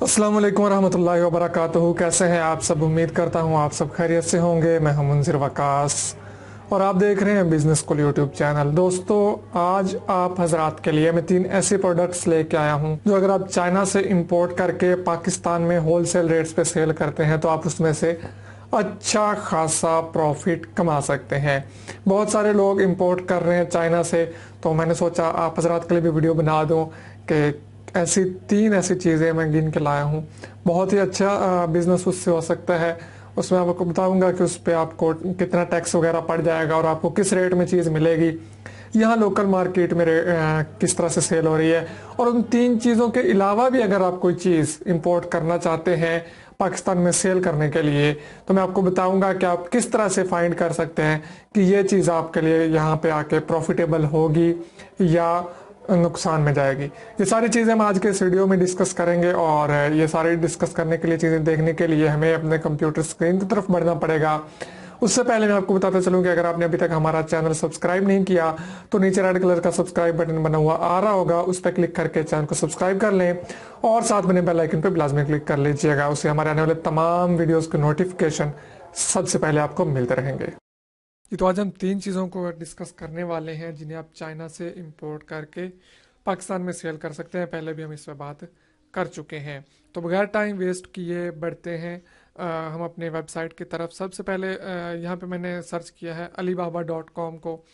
अस्सलाम वालेकुम रहमतुल्लाहि व बरकातहू। कैसे हैं आप सब? उम्मीद करता हूँ आप सब खैरियत से होंगे। मैं हूं मुंज़िर वकास और आप देख रहे हैं बिजनेस स्कूल यूट्यूब चैनल। दोस्तों, आज आप हजरात के लिए मैं 3 ऐसे प्रोडक्ट्स लेके आया हूं जो अगर आप चाइना से इंपोर्ट करके पाकिस्तान में होलसेल रेट्स पे सेल करते हैं तो आप उसमें से अच्छा खासा प्रॉफिट कमा सकते हैं। बहुत सारे लोग इंपोर्ट कर रहे हैं चाइना से, तो मैंने सोचा आप हजरात के लिए भी वीडियो बना दूं कि ऐसी 3 ऐसी चीज़ें मैं गिन के लाया हूँ। बहुत ही अच्छा बिजनेस उससे हो सकता है। उसमें आपको बताऊंगा कि उस पर आपको कितना टैक्स वगैरह पड़ जाएगा और आपको किस रेट में चीज़ मिलेगी, यहाँ लोकल मार्केट में किस तरह से सेल हो रही है। और उन 3 चीज़ों के अलावा भी अगर आप कोई चीज़ इंपोर्ट करना चाहते हैं पाकिस्तान में सेल करने के लिए, तो मैं आपको बताऊंगा कि आप किस तरह से फाइंड कर सकते हैं कि ये चीज़ आपके लिए यहाँ पे आके प्रॉफिटेबल होगी या नुकसान में जाएगी। ये सारी चीज़ें हम आज के इस वीडियो में डिस्कस करेंगे और ये सारी डिस्कस करने के लिए, चीज़ें देखने के लिए हमें अपने कंप्यूटर स्क्रीन की तरफ बढ़ना पड़ेगा। उससे पहले मैं आपको बताता चलूं कि अगर आपने अभी तक हमारा चैनल सब्सक्राइब नहीं किया तो नीचे रेड कलर का सब्सक्राइब बटन बना हुआ आ रहा होगा, उस पर क्लिक करके चैनल को सब्सक्राइब कर लें और साथ बने बेल आइकन पर लाजमी क्लिक कर लीजिएगा। उससे हमारे आने वाले तमाम वीडियोज़ के नोटिफिकेशन सबसे पहले आपको मिलते रहेंगे। जी, तो आज हम 3 चीज़ों को डिस्कस करने वाले हैं जिन्हें आप चाइना से इंपोर्ट करके पाकिस्तान में सेल कर सकते हैं। पहले भी हम इस पर बात कर चुके हैं, तो बगैर टाइम वेस्ट किए बढ़ते हैं हम अपने वेबसाइट की तरफ। सबसे पहले यहाँ पे मैंने सर्च किया है alibaba.com को।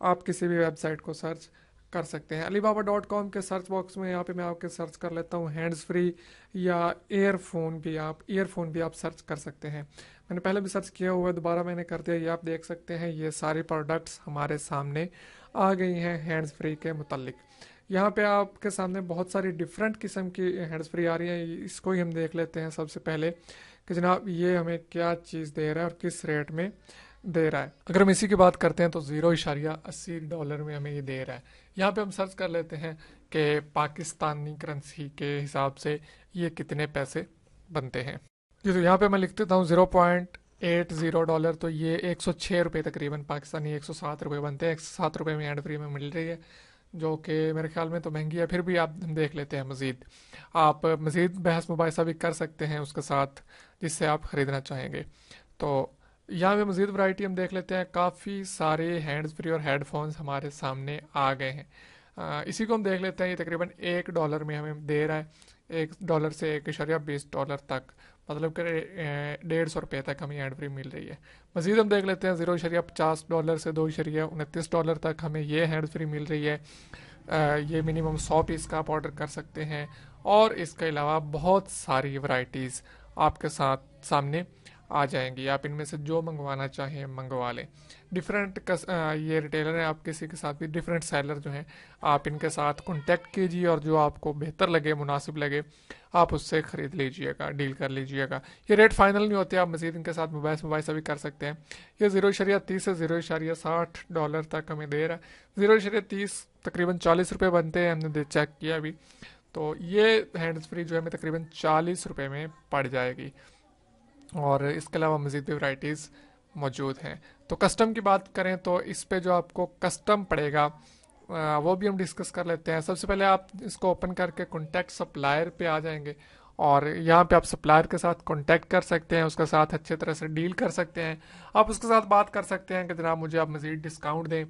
आप किसी भी वेबसाइट को सर्च कर सकते हैं। alibaba.com के सर्च बॉक्स में यहाँ पे मैं आपके सर्च कर लेता हूँ हैंड्स फ्री या ईयरफोन भी आप सर्च कर सकते हैं। मैंने पहले भी सर्च किया हुआ है, दोबारा मैंने कर दिया। ये आप देख सकते हैं, ये सारी प्रोडक्ट्स हमारे सामने आ गई हैं हैंड्स फ्री के मुतालिक। यहाँ पे आपके सामने बहुत सारी डिफरेंट किस्म की हैंड्स फ्री आ रही हैं। इसको ही हम देख लेते हैं सबसे पहले कि जनाब ये हमें क्या चीज़ दे रहा है और किस रेट में दे रहा है। अगर हम इसी की बात करते हैं तो $0.80 में हमें ये दे रहा है। यहाँ पे हम सर्च कर लेते हैं कि पाकिस्तानी करेंसी के हिसाब से ये कितने पैसे बनते हैं। जी, तो यहाँ पे मैं लिख देता हूँ $0.80, तो ये $106 तकरीबन पाकिस्तानी $107 बनते हैं। $107 में हैंड फ्री में मिल रही है, जो कि मेरे ख्याल में तो महंगी है। फिर भी आप देख लेते हैं मज़ीद, आप मज़ीद बहस मुबाहिसा भी कर सकते हैं उसके साथ जिससे आप ख़रीदना चाहेंगे। तो यहाँ पे मज़ीद वैरायटी हम देख लेते हैं। काफ़ी सारे हैंड्स फ्री और हेडफोन्स हमारे सामने आ गए हैं। इसी को हम देख लेते हैं। ये तकरीबन $1 में हमें दे रहा है, $1 से $1.20 तक, मतलब कि $150 तक हमें हैंड फ्री मिल रही है। मज़ीद हम देख लेते हैं $0.50 से $2.29 तक हमें ये हैंड फ्री मिल रही है। ये मिनिमम 100 पीस का आप ऑर्डर कर सकते हैं और इसके अलावा बहुत सारी वैरायटीज़ आपके साथ सामने आ जाएंगी। आप इनमें से जो मंगवाना चाहें मंगवा लें। ये रिटेलर हैं, आप किसी के साथ भी डिफरेंट सेलर जो हैं आप इनके साथ कांटेक्ट कीजिए और जो आपको बेहतर लगे, मुनासिब लगे, आप उससे ख़रीद लीजिएगा, डील कर लीजिएगा। ये रेट फाइनल नहीं होते, आप मज़ीद इनके साथ मुबाहिसा भी कर सकते हैं। ये $0.30 से $0.60 तक हमें दे रहा है। $0.30 तकरीबन $40 बनते हैं, हमने चेक किया अभी। तो ये हैंड्स फ्री जो है हमें तकरीबन $40 में पड़ जाएगी और इसके अलावा मज़ीद भी वैराइटीज़ मौजूद हैं। तो कस्टम की बात करें तो इस पे जो आपको कस्टम पड़ेगा वो भी हम डिस्कस कर लेते हैं। सबसे पहले आप इसको ओपन करके कॉन्टैक्ट सप्लायर पे आ जाएंगे और यहाँ पे आप सप्लायर के साथ कांटेक्ट कर सकते हैं, उसके साथ अच्छे तरह से डील कर सकते हैं। आप उसके साथ बात कर सकते हैं कि जनाब मुझे आप मज़ीद डिस्काउंट दें,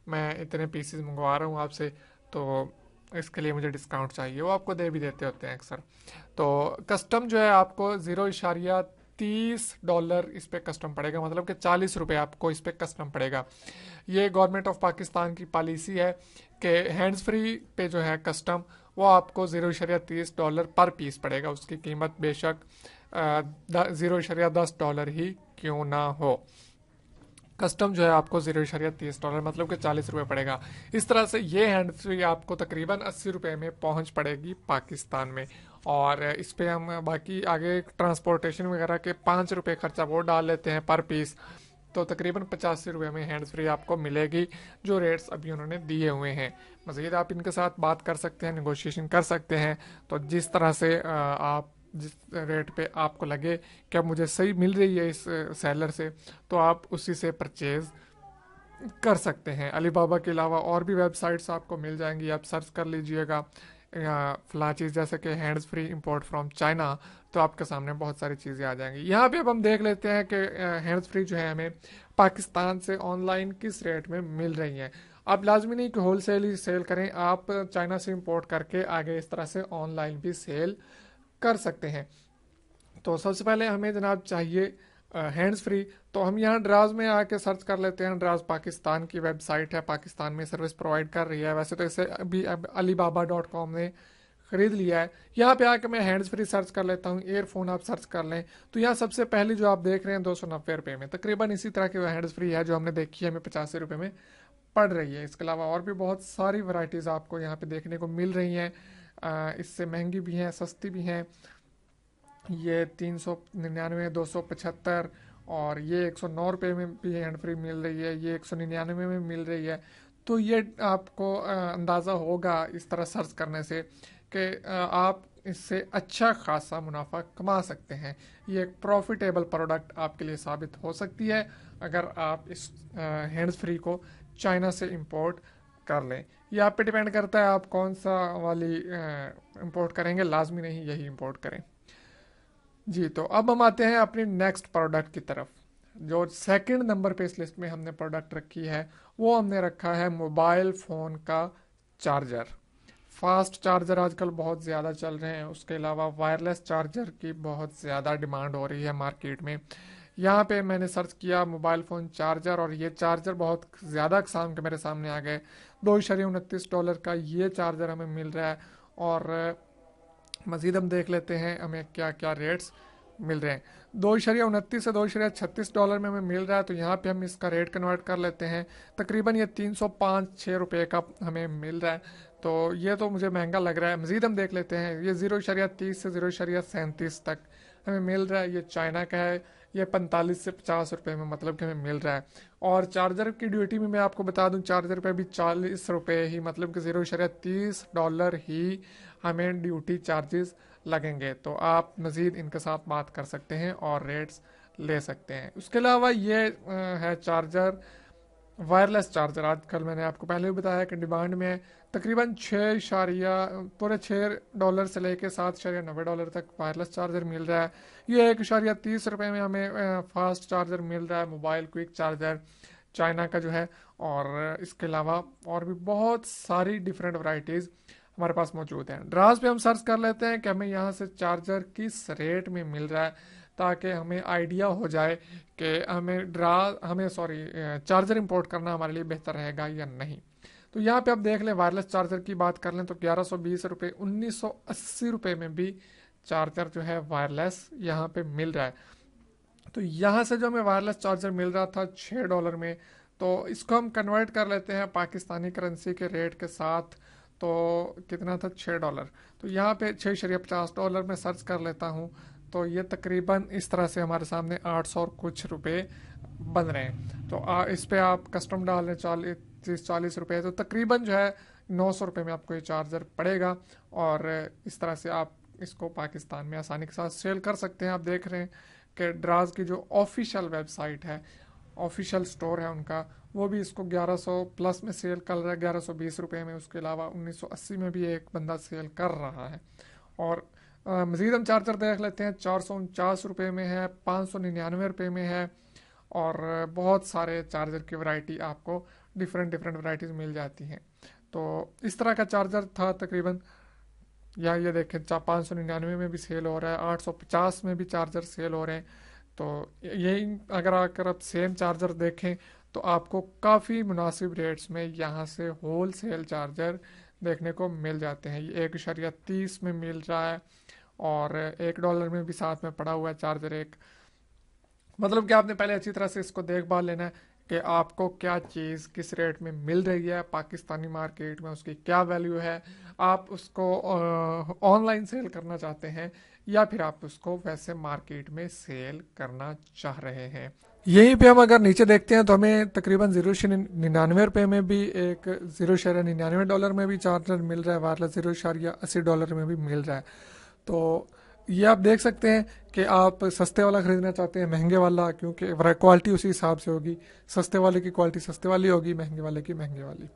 मैं इतने पीसेस मंगवा रहा हूँ आपसे, तो इसके लिए मुझे डिस्काउंट चाहिए। वो आपको दे भी देते होते हैं अक्सर। तो कस्टम जो है आपको $0.30 इस पे कस्टम पड़ेगा, मतलब कि $40 आपको इस पे कस्टम पड़ेगा। ये गवर्नमेंट ऑफ पाकिस्तान की पॉलिसी है कि हैंड्स फ्री पे जो है कस्टम वो आपको $0.30 पर पीस पड़ेगा। उसकी कीमत बेशक $0.10 ही क्यों ना हो, कस्टम जो है आपको $0.30 मतलब कि $40 पड़ेगा। इस तरह से ये हैंड फ्री आपको तकरीबन $80 में पहुंच पड़ेगी पाकिस्तान में। और इस पे हम बाकी आगे ट्रांसपोर्टेशन वगैरह के $5 खर्चा वो डाल लेते हैं पर पीस, तो तकरीबन $85 में हैंड्स फ्री आपको मिलेगी, जो रेट्स अभी उन्होंने दिए हुए हैं। मज़ीद आप इनके साथ बात कर सकते हैं, नेगोशिएशन कर सकते हैं। तो जिस तरह से आप जिस रेट पे आपको लगे कि अब मुझे सही मिल रही है इस सेलर से, तो आप उसी से परचेज़ कर सकते हैं। अलीबाबा के अलावा और भी वेबसाइट्स आपको मिल जाएंगी, आप सर्च कर लीजिएगा फला चीज़ जैसे कि hands free import from China, तो आपके सामने बहुत सारी चीज़ें आ जाएंगी। यहाँ पे अब हम देख लेते हैं कि हैंड्स फ्री जो है हमें पाकिस्तान से ऑनलाइन किस रेट में मिल रही हैं। आप लाजमी नहीं कि होल सेल ही सेल करें, आप चाइना से इंपोर्ट करके आगे इस तरह से ऑनलाइन भी सेल कर सकते हैं। तो सबसे पहले हमें जनाब चाहिए हैंड्स फ्री। तो हम यहाँ ड्राज में आके सर्च कर लेते हैं। ड्राज पाकिस्तान की वेबसाइट है, पाकिस्तान में सर्विस प्रोवाइड कर रही है। वैसे तो इसे अभी alibaba.com ने खरीद लिया है। यहाँ पे आके मैं हैंड्स फ्री सर्च कर लेता हूँ। ईयरफोन आप सर्च कर लें तो यहाँ सबसे पहले जो आप देख रहे हैं 290 रुपये में, तकरीबन इसी तरह की हैंड्स फ्री है जो हमने देखी है, हमें 85 रुपये में पड़ रही है। इसके अलावा और भी बहुत सारी वैरायटीज़ आपको यहाँ पे देखने को मिल रही हैं। इससे महंगी भी हैं, सस्ती भी हैं। ये 399, 275 और ये 109 रुपये में भी हैंड फ्री मिल रही है, ये 199 में मिल रही है। तो ये आपको अंदाज़ा होगा इस तरह सर्च करने से कि आप इससे अच्छा खासा मुनाफा कमा सकते हैं। ये एक प्रॉफिटेबल प्रोडक्ट आपके लिए साबित हो सकती है अगर आप इस हैंड्स फ्री को चाइना से इंपोर्ट कर लें। ये आप पे डिपेंड करता है आप कौन सा वाली इंपोर्ट करेंगे, लाजमी नहीं यही इंपोर्ट करें जी। तो अब हम आते हैं अपनी नेक्स्ट प्रोडक्ट की तरफ। जो सेकंड नंबर पे इस लिस्ट में हमने प्रोडक्ट रखी है वो हमने रखा है मोबाइल फ़ोन का चार्जर। फास्ट चार्जर आजकल बहुत ज़्यादा चल रहे हैं, उसके अलावा वायरलेस चार्जर की बहुत ज़्यादा डिमांड हो रही है मार्केट में। यहाँ पे मैंने सर्च किया मोबाइल फ़ोन चार्जर और ये चार्जर बहुत ज़्यादा अक़साम के मेरे सामने आ गए। $2.29 का ये चार्जर हमें मिल रहा है। और मज़ीद हम देख लेते हैं हमें क्या क्या रेट्स मिल रहे हैं। $2.29 से $2.36 में हमें मिल रहा है। तो यहाँ पे हम इसका रेट कन्वर्ट कर लेते हैं, तकरीबन ये 305-6 रुपये का हमें मिल रहा है। तो ये तो मुझे महंगा लग रहा है। मज़ीद हम देख लेते हैं, ये 0.30 से 0.37 तक हमें मिल रहा है। ये चाइना का है, ये 45 से 50 रुपये में मतलब कि हमें मिल रहा है। और चार्जर की ड्यूटी में मैं आपको बता दूं, चार्जर पे भी 40 रुपये ही, मतलब कि $0.30 ही हमें ड्यूटी चार्जेस लगेंगे। तो आप मज़ीद इनके साथ बात कर सकते हैं और रेट्स ले सकते हैं। उसके अलावा ये है चार्जर, वायरलेस चार्जर। आजकल मैंने आपको पहले भी बताया कि डिमांड में है। तकरीबन $6 से लेके $7.90 तक वायरलेस चार्जर मिल रहा है। ये $1.30 में हमें फास्ट चार्जर मिल रहा है, मोबाइल क्विक चार्जर चाइना का जो है। और इसके अलावा और भी बहुत सारी डिफरेंट वैरायटीज़ हमारे पास मौजूद हैं। ड्राज पे हम सर्च कर लेते हैं कि हमें यहाँ से चार्जर किस रेट में मिल रहा है, ताकि हमें आइडिया हो जाए कि हमें चार्जर इंपोर्ट करना हमारे लिए बेहतर रहेगा या नहीं। तो यहाँ पे आप देख लें, वायरलेस चार्जर की बात कर लें तो 1120 रुपये, 1980 रुपये में भी चार्जर जो है वायरलेस यहाँ पे मिल रहा है। तो यहाँ से जो हमें वायरलेस चार्जर मिल रहा था $6 में, तो इसको हम कन्वर्ट कर लेते हैं पाकिस्तानी करेंसी के रेट के साथ। तो कितना था $6। तो यहाँ पे $6.50 में सर्च कर लेता हूँ, तो ये तकरीबन इस तरह से हमारे सामने 800 और कुछ रुपए बन रहे हैं। तो इस पे आप कस्टम डाल रहे 40 रुपये, तो तकरीबन जो है 900 रुपये में आपको ये चार्जर पड़ेगा। और इस तरह से आप इसको पाकिस्तान में आसानी के साथ सेल कर सकते हैं। आप देख रहे हैं कि ड्राज की जो ऑफिशियल वेबसाइट है, ऑफिशियल स्टोर है उनका, वो भी इसको 1100 प्लस में सेल कर रहा है, 1120 रुपये में। उसके अलावा 1980 में भी एक बंदा सेल कर रहा है। और मज़ीद हम चार्जर देख लेते हैं, 449 रुपये में है, 599 रुपये में है। और बहुत सारे चार्जर की वैरायटी आपको डिफरेंट वैरायटीज़ मिल जाती हैं। तो इस तरह का चार्जर था तकरीबन। या ये देखें 599 में भी सेल हो रहा है, 850 में भी चार्जर सेल हो रहे हैं। तो यही अगर आप सेम चार्जर देखें तो आपको काफ़ी मुनासिब रेट्स में यहाँ से होल सेल चार्जर देखने को मिल जाते हैं। ये 1.30 में मिल रहा है और $1 में भी साथ में पड़ा हुआ है चार्जर एक। मतलब कि आपने पहले अच्छी तरह से इसको देखभाल लेना है कि आपको क्या चीज़ किस रेट में मिल रही है पाकिस्तानी मार्केट में, उसकी क्या वैल्यू है। आप उसको ऑनलाइन सेल करना चाहते हैं या फिर आप उसको वैसे मार्केट में सेल करना चाह रहे हैं। यहीं पे हम अगर नीचे देखते हैं तो हमें तकरीबन $0.99 में भी एक $0.99 में भी चार्जर मिल रहा है, वायरलेस $0.80 में भी मिल रहा है। तो ये आप देख सकते हैं कि आप सस्ते वाला ख़रीदना चाहते हैं महंगे वाला, क्योंकि क्वालिटी उसी हिसाब से होगी। सस्ते वाले की क्वालिटी सस्ते वाली होगी, महंगे वाले की महंगे वाली।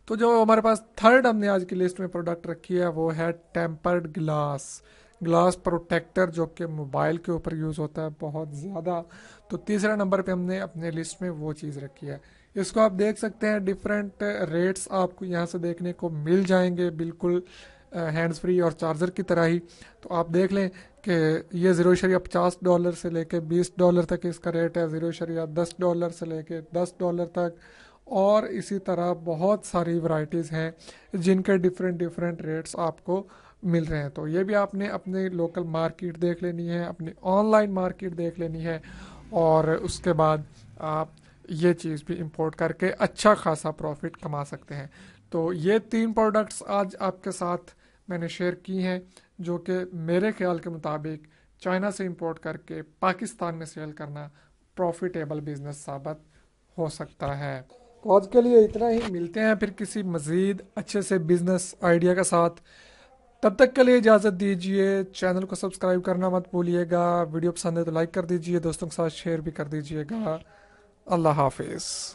तो जो हमारे पास थर्ड हमने आज की लिस्ट में प्रोडक्ट रखी है वो है टेम्पर्ड ग्लास प्रोटेक्टर, जो कि मोबाइल के ऊपर यूज़ होता है बहुत ज़्यादा। तो तीसरा नंबर पे हमने अपने लिस्ट में वो चीज़ रखी है। इसको आप देख सकते हैं, डिफरेंट रेट्स आपको यहाँ से देखने को मिल जाएंगे, बिल्कुल हैंड्स फ्री और चार्जर की तरह ही। तो आप देख लें कि ये $0.50 से लेके $20 तक इसका रेट है, $0.10 से लेके $10 तक, और इसी तरह बहुत सारी वैरायटीज़ हैं जिनके डिफरेंट रेट्स आपको मिल रहे हैं। तो ये भी आपने अपने लोकल मार्केट देख लेनी है, अपनी ऑनलाइन मार्केट देख लेनी है, और उसके बाद आप ये चीज़ भी इंपोर्ट करके अच्छा खासा प्रॉफिट कमा सकते हैं। तो ये 3 प्रोडक्ट्स आज आपके साथ मैंने शेयर की हैं, जो कि मेरे ख्याल के मुताबिक चाइना से इंपोर्ट करके पाकिस्तान में सेल करना प्रॉफिटेबल बिजनेस साबित हो सकता है। तो आज के लिए इतना ही, मिलते हैं फिर किसी मज़ीद अच्छे से बिजनेस आइडिया के साथ। तब तक के लिए इजाज़त दीजिए, चैनल को सब्सक्राइब करना मत भूलिएगा, वीडियो पसंद है तो लाइक कर दीजिए, दोस्तों के साथ शेयर भी कर दीजिएगा। अल्लाह हाफिज़।